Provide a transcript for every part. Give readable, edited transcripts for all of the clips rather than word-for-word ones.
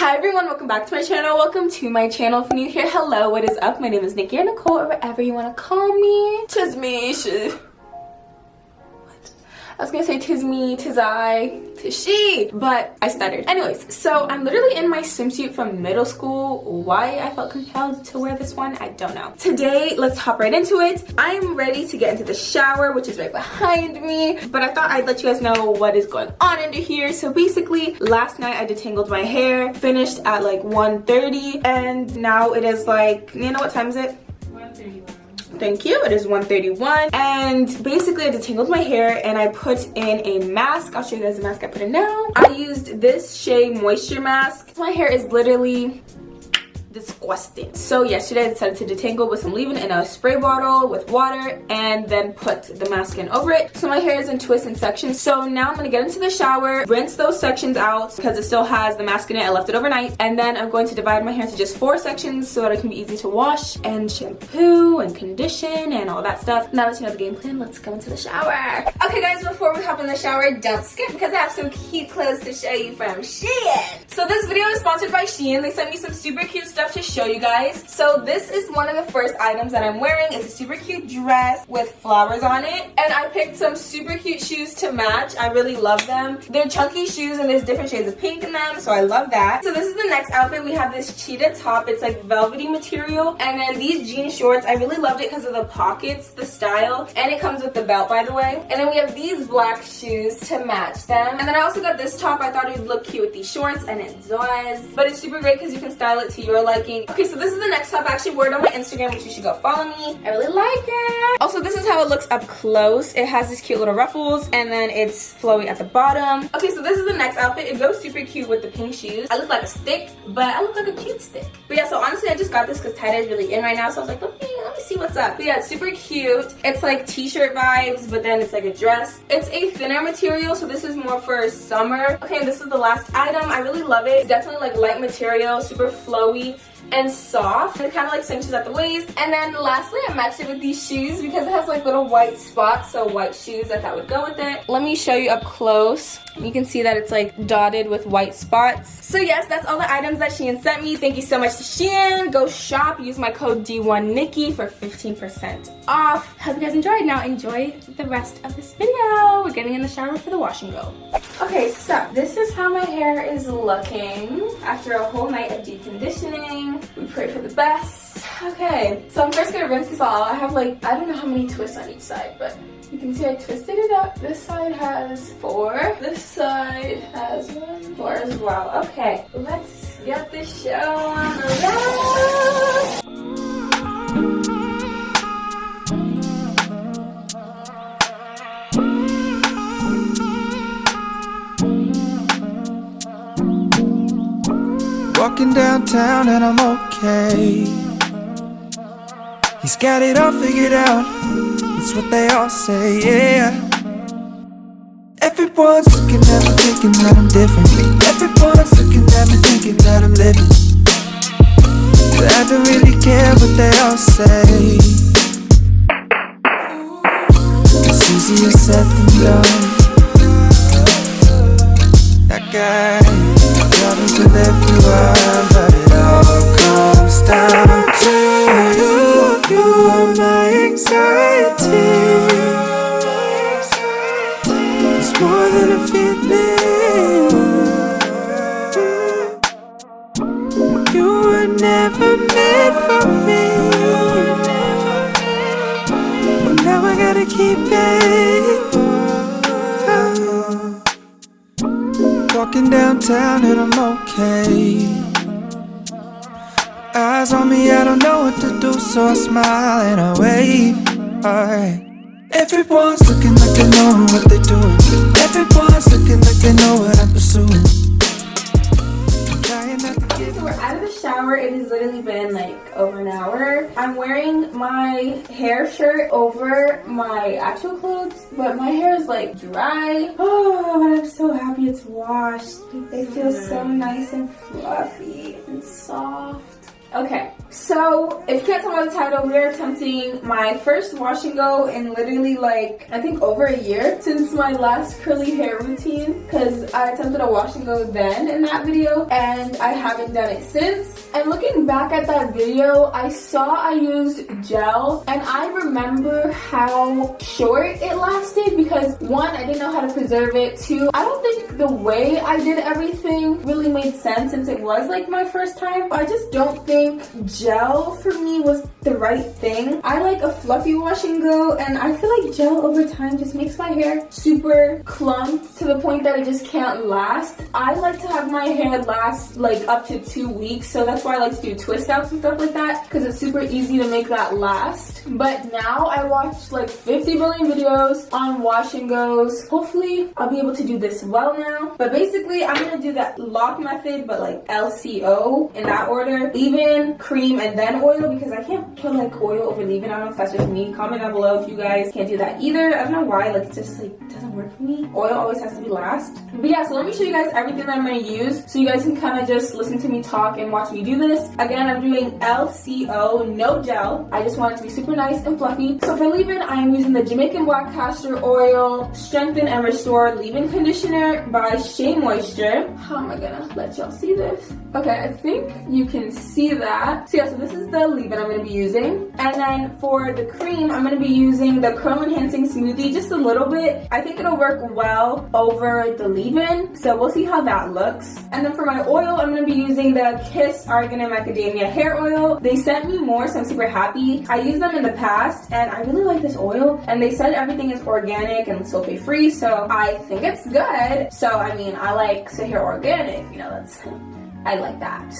Hi everyone, welcome back to my channel. Welcome to my channel. If you're new here, hello, what is up? My name is Nikki or Nicole or whatever you want to call me. Tis me, I was gonna say tis me, tis I, tis she, but I stuttered. Anyways, so I'm literally in my swimsuit from middle school. Why I felt compelled to wear this one, I don't know. Today, let's hop right into it. I'm ready to get into the shower, which is right behind me, but I thought I'd let you guys know what is going on under here. So basically, last night I detangled my hair, finished at like 1:30, and now it is like, you know what time is it? 1:31. Thank you. It is 1:31, and basically I detangled my hair and I put in a mask. I'll show you guys the mask I put in now. I used this SHEIN moisture mask. My hair is literally disgusting. So yesterday I decided to detangle with some leave-in in a spray bottle with water and then put the mask in over it. So my hair is in twists and sections. So now I'm gonna get into the shower, rinse those sections out because it still has the mask in it. I left it overnight, and then I'm going to divide my hair into just 4 sections so that it can be easy to wash and shampoo and condition and all that stuff. Now that you know the game plan, let's go into the shower. Okay guys, before we hop in the shower, don't skip because I have some cute clothes to show you from SHEIN. So this video is sponsored by SHEIN. They sent me some super cute stuff to show you guys. So this is one of the first items that I'm wearing. It's a super cute dress with flowers on it, and I picked some super cute shoes to match. I really love them. They're chunky shoes and there's different shades of pink in them, so I love that. So this is the next outfit. We have this cheetah top. It's like velvety material, and then these jean shorts. I really loved it because of the pockets, the style, and it comes with the belt, by the way. And then we have these black shoes to match them, and then I also got this top. I thought it would look cute with these shorts, and it does, but it's super great because you can style it to your liking. Okay, so this is the next top. I actually wore it on my Instagram, which you should go follow me. I really like it. Also, this is how it looks up close. It has these cute little ruffles, and then it's flowy at the bottom. Okay, so this is the next outfit. It goes super cute with the pink shoes. I look like a stick, but I look like a cute stick. But yeah, so honestly, I just got this because tie-dye is really in right now, so I was like, let me see what's up. But yeah, it's super cute. It's like t-shirt vibes, but then it's like a dress. It's a thinner material, so this is more for summer. Okay, and this is the last item. I really love it. It's definitely like light material, super flowy and soft. It kind of like cinches at the waist. And then lastly, I matched it with these shoes because it has like little white spots, so white shoes I thought would go with it. Let me show you up close. You can see that it's like dotted with white spots. So yes, that's all the items that SHEIN sent me. Thank you so much to SHEIN. Go shop, use my code D1Nikki for 15% off. Hope you guys enjoyed. Now enjoy the rest of this video. We're getting in the shower for the wash and go. Okay, so this is how my hair is looking after a whole night of deep conditioning. We pray for the best. Okay, so I'm first gonna rinse this all. I have like, I don't know how many twists on each side, but you can see I twisted it up. This side has 4. This side has 4 as well. Okay, let's get this show on the road. Walking downtown and I'm okay. He's got it all figured out. It's what they all say, yeah. Everyone's looking at me thinking that I'm different. Everyone's looking at me thinking that I'm living. But I don't really care what they all say. It's easier said than done. That guy trying to live everyone, but it all comes down to you. You are my anxiety. It's more than a feeling. You were never meant for me. Well, now I gotta keep it. Walking downtown and I'm okay. Eyes on me, I don't know what to do, so I smile and I wave. Alright. Everyone's looking like they know what they're doing. Everyone's looking like they know what I'm pursuing. Okay, so we're out of the shower. It has literally been like over an hour. I'm wearing my hair shirt over my actual clothes, but my hair is like dry. Oh, but I'm so happy it's washed. It feels so nice and fluffy and soft. Okay, so if you can't tell by the title, we are attempting my first wash and go in literally like, I think over a year since my last curly hair routine, because I attempted a wash and go then in that video and I haven't done it since. And looking back at that video, I saw I used gel and I remember how short it lasted because one, I didn't know how to preserve it. Two, I don't think the way I did everything really made sense since it was like my first time. I just don't think gel for me was the right thing. I like a fluffy wash and go, and I feel like gel over time just makes my hair super clumped to the point that it just can't last. I like to have my hair last like up to 2 weeks, so that's why I like to do twist outs and stuff like that, because it's super easy to make that last. But now I watched like 50 billion videos on wash and goes. Hopefully I'll be able to do this well now. But basically I'm gonna do that lock method, but like LCO in that order. Leave-in, cream, and then oil, because I can't put like oil over leave-in. I don't know if that's just me. Comment down below if you guys can't do that either. I don't know why, like it just like doesn't work for me. Oil always has to be last. But yeah, so let me show you guys everything that I'm gonna use so you guys can kind of just listen to me talk and watch me do this. Again, I'm doing LCO, no gel. I just want it to be super nice and fluffy. So for leave-in, I am using the Jamaican Black Castor Oil Strengthen and Restore Leave-In Conditioner by Shea Moisture. How am I gonna let y'all see this? Okay, I think you can see that. So yeah, so this is the leave-in I'm gonna be using. And then for the cream, I'm gonna be using the Curl Enhancing Smoothie just a little bit. I think it'll work well over the leave-in, so we'll see how that looks. And then for my oil, I'm gonna be using the Kiss Argan and Macadamia Hair Oil. They sent me more, so I'm super happy. I used them in the past, and I really like this oil. And they said everything is organic and sulfate free, so I think it's good. So I mean, I like to hear organic, you know, I like that.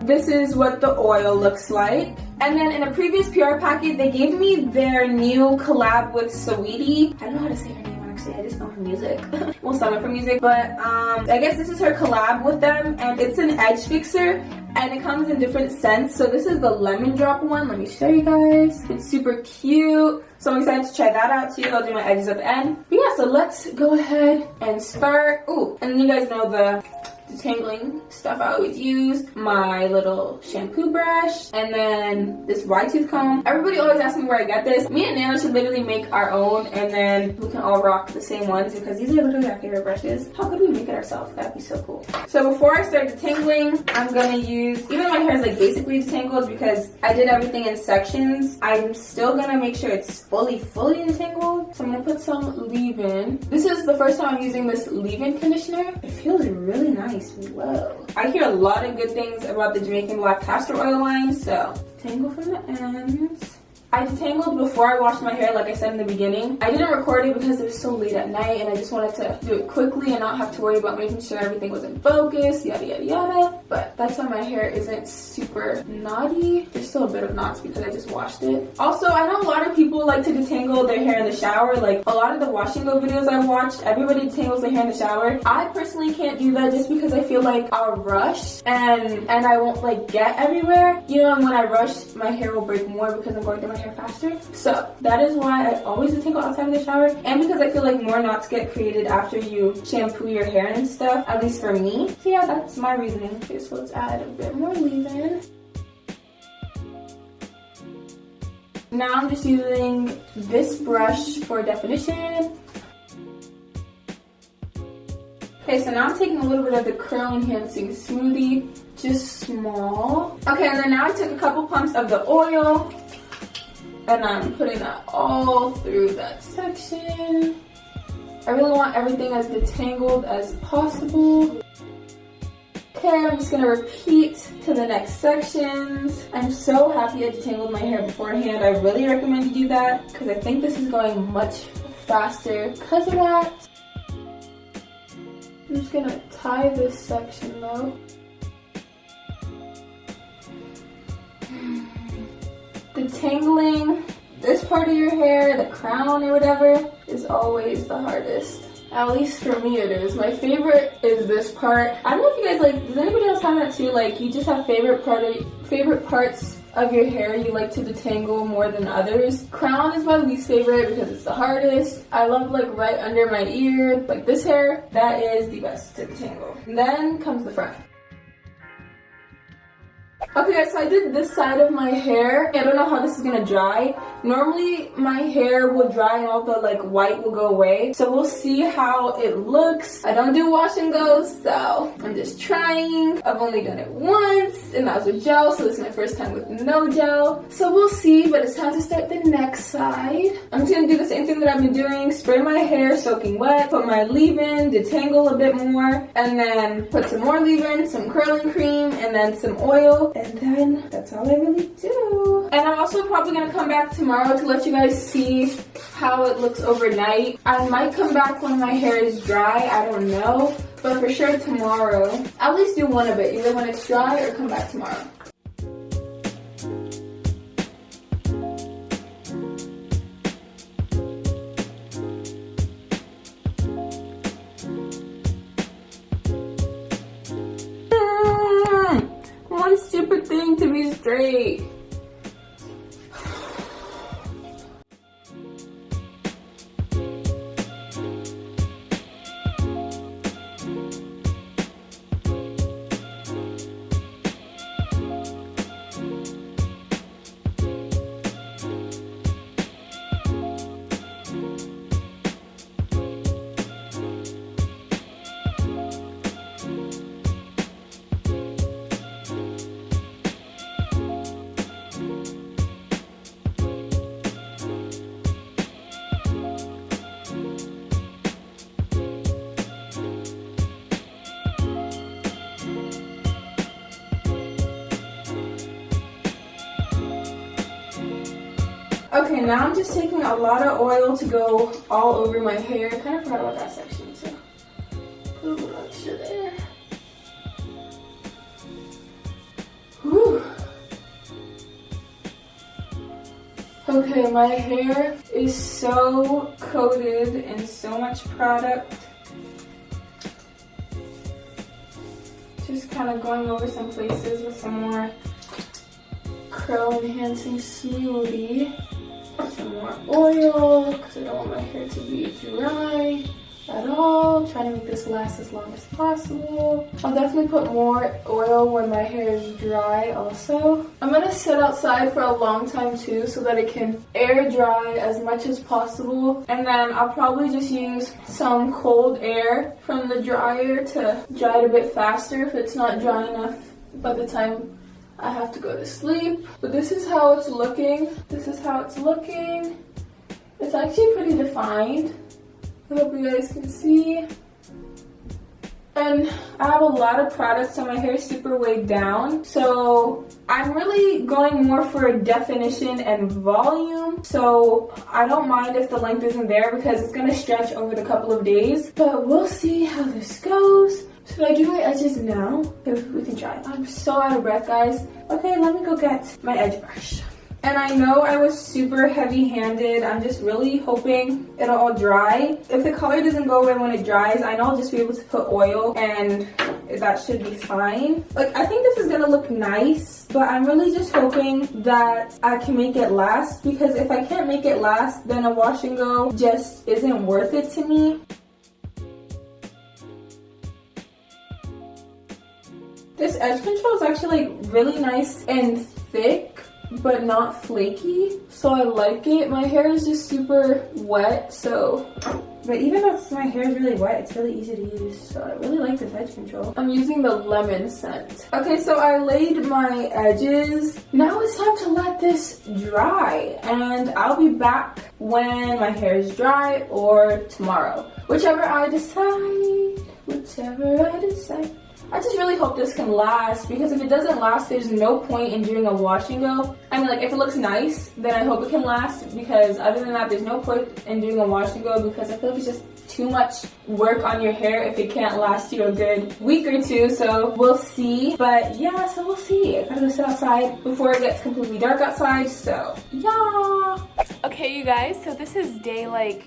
This is what the oil looks like. And then in a previous PR packet, they gave me their new collab with Saweetie. I don't know how to say her name actually, I just know her music. Well, some of her music, but I guess this is her collab with them, and it's an edge fixer. And it comes in different scents. So this is the lemon drop one. Let me show you guys. It's super cute. So I'm excited to try that out too. I'll do my edges at the end. But yeah, so let's go ahead and start. Ooh, and you guys know the detangling stuff I always use. My little shampoo brush, and then this wide tooth comb. Everybody always asks me where I get this. Me and Nana should literally make our own, and then we can all rock the same ones because these are literally our favorite brushes. How could we make it ourselves? That'd be so cool. So before I start detangling, I'm gonna use, even though my hair is like basically detangled because I did everything in sections, I'm still gonna make sure it's fully detangled. So I'm gonna put some leave-in. This is the first time I'm using this leave-in conditioner. It feels really nice. Whoa. I hear a lot of good things about the Jamaican Black Castor Oil line, so tangle from the ends. I detangled before I washed my hair, like I said in the beginning. I didn't record it because it was so late at night and I just wanted to do it quickly and not have to worry about making sure everything was in focus, yada yada yada. But that's why my hair isn't super knotty. There's still a bit of knots because I just washed it. Also, I know a lot of people like to detangle their hair in the shower. Like a lot of the wash and go videos I watched, everybody detangles their hair in the shower. I personally can't do that just because I feel like I'll rush and I won't like get everywhere. You know, and when I rush, my hair will break more because I'm going through my hair faster. So that is why I always detangle outside of the shower, and because I feel like more knots get created after you shampoo your hair and stuff, at least for me. So yeah, that's my reasoning. Okay, so let's add a bit more leave-in. Now I'm just using this brush for definition. Okay, so now I'm taking a little bit of the Curl Enhancing Smoothie, just small. Okay, and then now I took a couple pumps of the oil, and I'm putting that all through that section. I really want everything as detangled as possible. Okay, I'm just gonna repeat to the next sections. I'm so happy I detangled my hair beforehand. I really recommend you do that because I think this is going much faster because of that. I'm just gonna tie this section though. Detangling this part of your hair, the crown or whatever, is always the hardest. At least for me it is. My favorite is this part. I don't know if you guys like, does anybody else have that too? Like you just have favorite parts of your hair you like to detangle more than others. Crown is my least favorite because it's the hardest. I love like right under my ear, like this hair, that is the best to detangle. And then comes the front. Okay guys, so I did this side of my hair. I don't know how this is gonna dry. Normally my hair will dry and all the like white will go away. So we'll see how it looks. I don't do wash and go, so I'm just trying. I've only done it once and that was with gel, so this is my first time with no gel. So we'll see, but it's time to start the next side. I'm just gonna do the same thing that I've been doing. Spray my hair soaking wet, put my leave-in, detangle a bit more, and then put some more leave-in, some curling cream, and then some oil. And then that's all I really do. And I'm also probably gonna come back tomorrow to let you guys see how it looks overnight. I might come back when my hair is dry, I don't know. But for sure tomorrow, I'll at least do one of it, either when it's dry or come back tomorrow. One stupid thing to be straight. Okay, now I'm just taking a lot of oil to go all over my hair. I kind of forgot about that section, so put a little extra there. Whew. Okay, my hair is so coated in so much product. Just kind of going over some places with some more curl enhancing smoothie. Some more oil, because I don't want my hair to be dry at all. Trying to make this last as long as possible. I'll definitely put more oil when my hair is dry also. I'm going to sit outside for a long time too so that it can air dry as much as possible. And then I'll probably just use some cold air from the dryer to dry it a bit faster if it's not dry enough by the time I have to go to sleep. But this is how it's looking. This is how it's looking. It's actually pretty defined. I hope you guys can see. And I have a lot of products so my hair is super weighed down. So I'm really going more for definition and volume. So I don't mind if the length isn't there because it's going to stretch over the couple of days. But we'll see how this goes. Should I do my edges now? Okay, we can try. I'm so out of breath, guys. Okay, let me go get my edge brush. And I know I was super heavy-handed. I'm just really hoping it'll all dry. If the color doesn't go away when it dries, I know I'll just be able to put oil and that should be fine. Like, I think this is gonna look nice, but I'm really just hoping that I can make it last, because if I can't make it last, then a wash and go just isn't worth it to me. This edge control is actually like really nice and thick, but not flaky, so I like it. My hair is just super wet, so, but even though my hair is really wet, it's really easy to use, so I really like this edge control. I'm using the lemon scent. Okay, so I laid my edges. Now it's time to let this dry, and I'll be back when my hair is dry or tomorrow. Whichever I decide, whichever I decide. I just really hope this can last, because if it doesn't last, there's no point in doing a wash and go. I mean, like, if it looks nice, then I hope it can last, because other than that, there's no point in doing a wash and go, because I feel like it's just too much work on your hair if it can't last you a good week or two. So we'll see. But yeah, so we'll see. I gotta go sit outside before it gets completely dark outside, so yeah. Okay, you guys, so this is day like,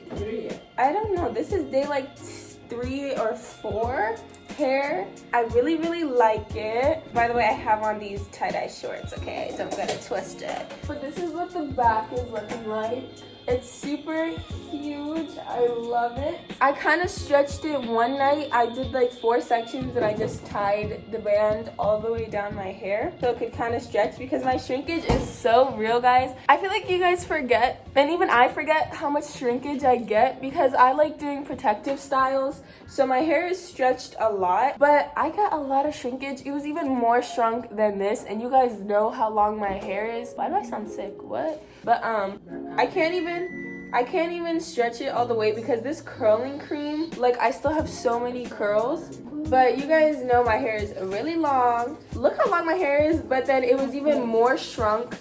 I don't know, this is day like 3 or 4. Hair. I really like it. By the way, I have on these tie-dye shorts, okay? So I'm gonna twist it. But this is what the back is looking like. It's super huge. I love it. I kind of stretched it one night. I did like 4 sections and I just tied the band all the way down my hair so it could kind of stretch because my shrinkage is so real, guys. I feel like you guys forget, and even I forget how much shrinkage I get because I like doing protective styles. So my hair is stretched a lot, but I got a lot of shrinkage. It was even more shrunk than this, and you guys know how long my hair is. Why do I sound sick? What? But I can't even stretch it all the way because this curling cream, like I still have so many curls. But you guys know my hair is really long. Look how long my hair is, but then it was even more shrunk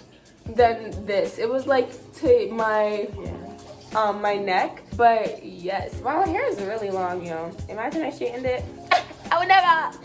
than this. It was like to my my neck. But yes, my hair is really long, yo. Imagine I straightened it. I would never.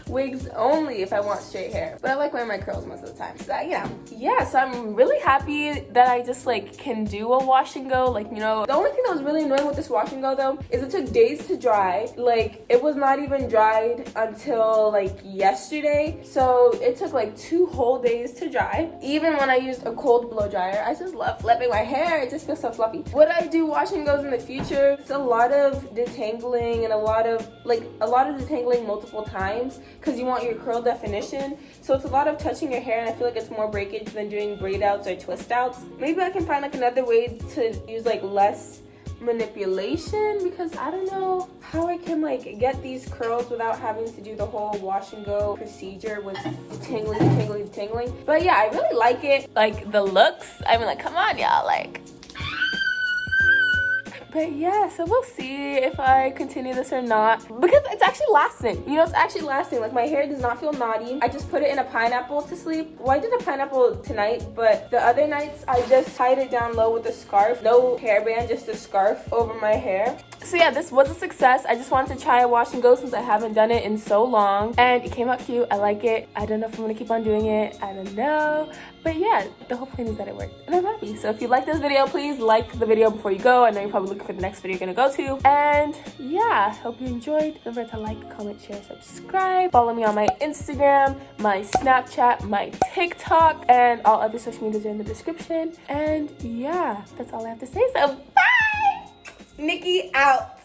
Wigs only if I want straight hair, but I like wearing my curls most of the time, so yeah, so I'm really happy that I just like can do a wash and go. Like, you know, the only thing that was really annoying with this wash and go though is it took days to dry. Like, it was not even dried until like yesterday, so it took like 2 whole days to dry. Even when I used a cold blow dryer, I just love flipping my hair. It just feels so fluffy. Would I do wash and goes in the future? It's a lot of detangling and a lot of detangling multiple times because you want your curl definition. So it's a lot of touching your hair, and I feel like it's more breakage than doing braid outs or twist outs. Maybe I can find like another way to use like less manipulation because I don't know how I can like get these curls without having to do the whole wash and go procedure with detangling. But yeah, I really like it. Like the looks, I mean, like, come on y'all, like. But yeah, so we'll see if I continue this or not because it's actually lasting. You know, it's actually lasting. Like, my hair does not feel knotty. I just put it in a pineapple to sleep. Well, I did a pineapple tonight, but the other nights I just tied it down low with a scarf. No hairband, just a scarf over my hair. So yeah, this was a success. I just wanted to try a wash and go since I haven't done it in so long, and it came out cute. I like it. I don't know if I'm gonna keep on doing it. I don't know, but yeah, the whole point is that it worked and I'm happy. So if you like this video, please like the video before you go. I know you're probably looking for the next video you're gonna go to, and yeah, hope you enjoyed. Remember to like, comment, share, subscribe. Follow me on my Instagram, my Snapchat, my TikTok, and all other social medias are in the description. And yeah, that's all I have to say. So bye. Nikki out.